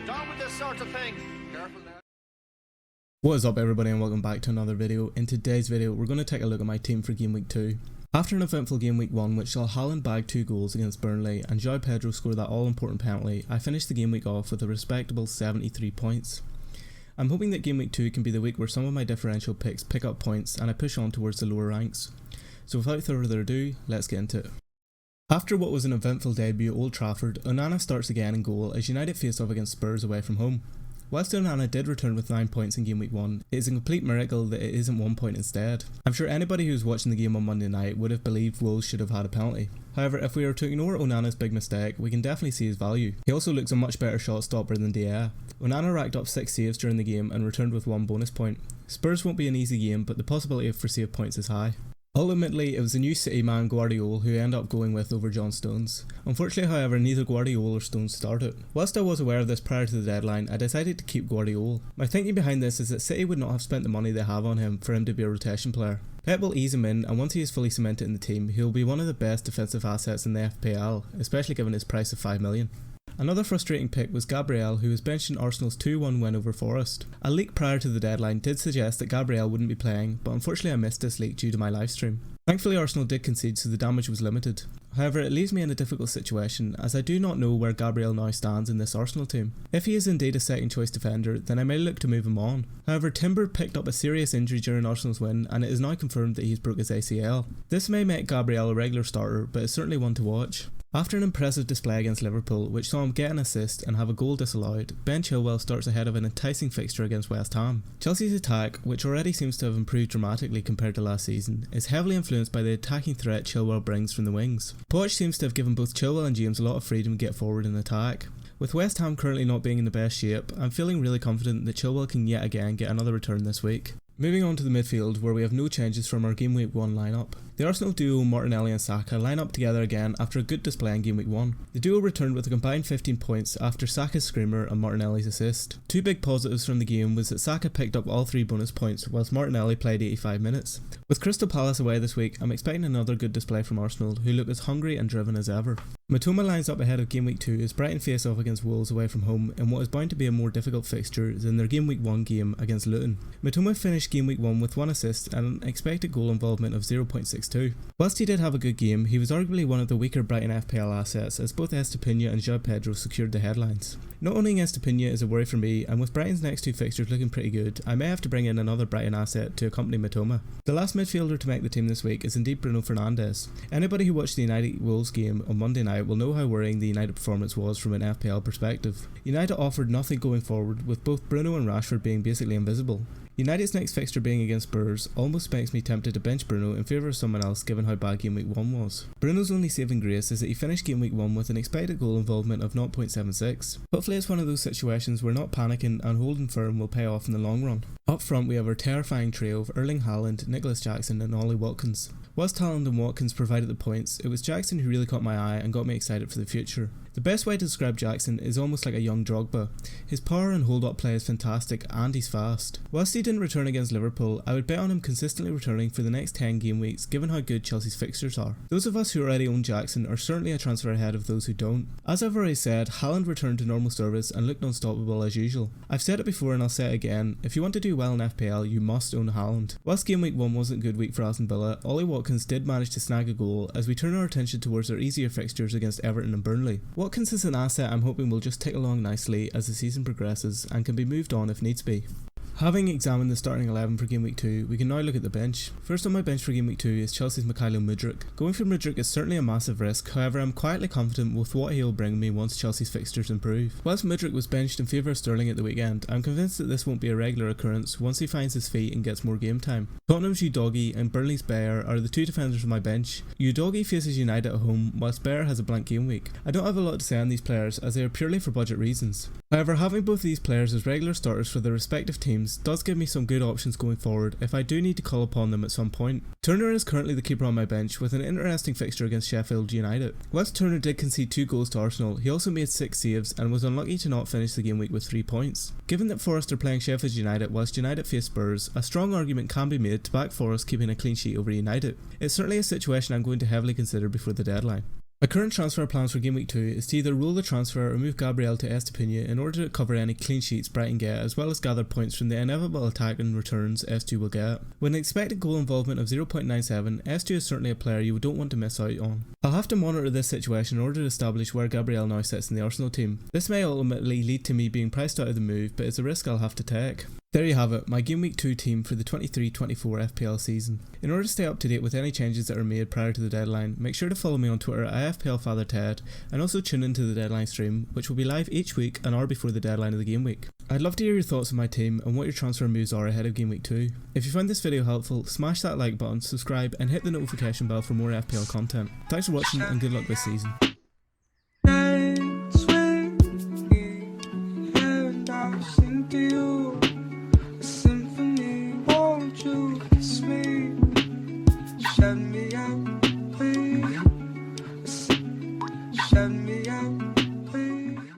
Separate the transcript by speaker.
Speaker 1: Down with this sort of thing. Careful now.
Speaker 2: What is up everybody and welcome back to another video. In today's video we're going to take a look at my team for Game Week 2. After an eventful Game Week 1 which saw Haaland bag 2 goals against Burnley and João Pedro score that all important penalty, I finished the Game Week off with a respectable 73 points. I'm hoping that Game Week 2 can be the week where some of my differential picks pick up points and I push on towards the lower ranks. So without further ado, let's get into it. After what was an eventful debut at Old Trafford, Onana starts again in goal as United face off against Spurs away from home. Whilst Onana did return with 9 points in Game Week 1, it is a complete miracle that it isn't 1 point instead. I'm sure anybody who was watching the game on Monday night would have believed Wolves should have had a penalty. However, if we were to ignore Onana's big mistake, we can definitely see his value. He also looks a much better shot stopper than De Gea. Onana racked up 6 saves during the game and returned with 1 bonus point. Spurs won't be an easy game, but the possibility of received points is high. Ultimately, it was the new City man Guardiola who I ended up going with over John Stones. Unfortunately, however, neither Guardiola or Stones started. Whilst I was aware of this prior to the deadline, I decided to keep Guardiola. My thinking behind this is that City would not have spent the money they have on him for him to be a rotation player. Pep will ease him in, and once he is fully cemented in the team, he will be one of the best defensive assets in the FPL, especially given his price of 5 million. Another frustrating pick was Gabriel, who was benched in Arsenal's 2-1 win over Forest. A leak prior to the deadline did suggest that Gabriel wouldn't be playing, but unfortunately I missed this leak due to my livestream. Thankfully Arsenal did concede, so the damage was limited. However, it leaves me in a difficult situation as I do not know where Gabriel now stands in this Arsenal team. If he is indeed a second choice defender, then I may look to move him on. However, Timber picked up a serious injury during Arsenal's win and it is now confirmed that he's broke his ACL. This may make Gabriel a regular starter, but it's certainly one to watch. After an impressive display against Liverpool, which saw him get an assist and have a goal disallowed, Ben Chilwell starts ahead of an enticing fixture against West Ham. Chelsea's attack, which already seems to have improved dramatically compared to last season, is heavily influenced by the attacking threat Chilwell brings from the wings. Poch seems to have given both Chilwell and James a lot of freedom to get forward in attack. With West Ham currently not being in the best shape, I'm feeling really confident that Chilwell can yet again get another return this week. Moving on to the midfield, where we have no changes from our Game Week 1 lineup. The Arsenal duo Martinelli and Saka line up together again after a good display in Game Week 1. The duo returned with a combined 15 points after Saka's screamer and Martinelli's assist. Two big positives from the game was that Saka picked up all 3 bonus points whilst Martinelli played 85 minutes. With Crystal Palace away this week, I'm expecting another good display from Arsenal, who look as hungry and driven as ever. Matoma lines up ahead of Game Week 2 as Brighton face off against Wolves away from home in what is bound to be a more difficult fixture than their Game Week 1 game against Luton. Matoma finished Game Week 1 with 1 assist and an expected goal involvement of 0.62. Whilst he did have a good game, he was arguably one of the weaker Brighton FPL assets as both Estepinha and João Pedro secured the headlines. Not owning Estepinha is a worry for me, and with Brighton's next 2 fixtures looking pretty good, I may have to bring in another Brighton asset to accompany Matoma. The last midfielder to make the team this week is indeed Bruno Fernandes. Anybody who watched the United Wolves game on Monday night will know how worrying the United performance was from an FPL perspective. United offered nothing going forward, with both Bruno and Rashford being basically invisible. United's next fixture being against Spurs almost makes me tempted to bench Bruno in favour of someone else given how bad Game Week 1 was. Bruno's only saving grace is that he finished Game Week 1 with an expected goal involvement of 0.76. Hopefully it's one of those situations where not panicking and holding firm will pay off in the long run. Up front we have our terrifying trio of Erling Haaland, Nicholas Jackson and Ollie Watkins. Whilst Haaland and Watkins provided the points, it was Jackson who really caught my eye and got me excited for the future. The best way to describe Jackson is almost like a young Drogba. His power and hold-up play is fantastic and he's fast. Whilst he didn't return against Liverpool, I would bet on him consistently returning for the next 10 game weeks given how good Chelsea's fixtures are. Those of us who already own Jackson are certainly a transfer ahead of those who don't. As I've already said, Haaland returned to normal service and looked unstoppable as usual. I've said it before and I'll say it again, if you want to do well in FPL you must own Haaland. Whilst Game Week 1 wasn't a good week for Aston Villa, Ollie Watkins did manage to snag a goal as we turn our attention towards our easier fixtures against Everton and Burnley. Watkins is an asset I'm hoping will just tick along nicely as the season progresses and can be moved on if needs be. Having examined the starting 11 for Game Week 2, we can now look at the bench. First on my bench for Game Week 2 is Chelsea's Mikhailo Mudryk. Going for Mudryk is certainly a massive risk, however I'm quietly confident with what he'll bring me once Chelsea's fixtures improve. Whilst Mudryk was benched in favour of Sterling at the weekend, I'm convinced that this won't be a regular occurrence once he finds his feet and gets more game time. Tottenham's Udogie and Burnley's Bayer are the 2 defenders on my bench. Udogie faces United at home whilst Bayer has a blank game week. I don't have a lot to say on these players as they are purely for budget reasons. However, having both of these players as regular starters for their respective teams does give me some good options going forward if I do need to call upon them at some point. Turner is currently the keeper on my bench with an interesting fixture against Sheffield United. Whilst Turner did concede 2 goals to Arsenal, he also made 6 saves and was unlucky to not finish the game week with 3 points. Given that Forest are playing Sheffield United whilst United face Spurs, a strong argument can be made to back Forest keeping a clean sheet over United. It's certainly a situation I'm going to heavily consider before the deadline. My current transfer plans for Game Week 2 is to either rule the transfer or move Gabriel to Estepona in order to cover any clean sheets Brighton get, as well as gather points from the inevitable attack and returns S2 will get. With an expected goal involvement of 0.97, S2 is certainly a player you don't want to miss out on. I'll have to monitor this situation in order to establish where Gabriel now sits in the Arsenal team. This may ultimately lead to me being priced out of the move, but it's a risk I'll have to take. There you have it, my Game Week 2 team for the 23-24 FPL season. In order to stay up to date with any changes that are made prior to the deadline, make sure to follow me on Twitter at fplfatherted and also tune into the deadline stream, which will be live each week an hour before the deadline of the game week. I'd love to hear your thoughts on my team and what your transfer moves are ahead of Game Week 2. If you found this video helpful, smash that like button, subscribe and hit the notification bell for more FPL content. Thanks for watching and good luck this season.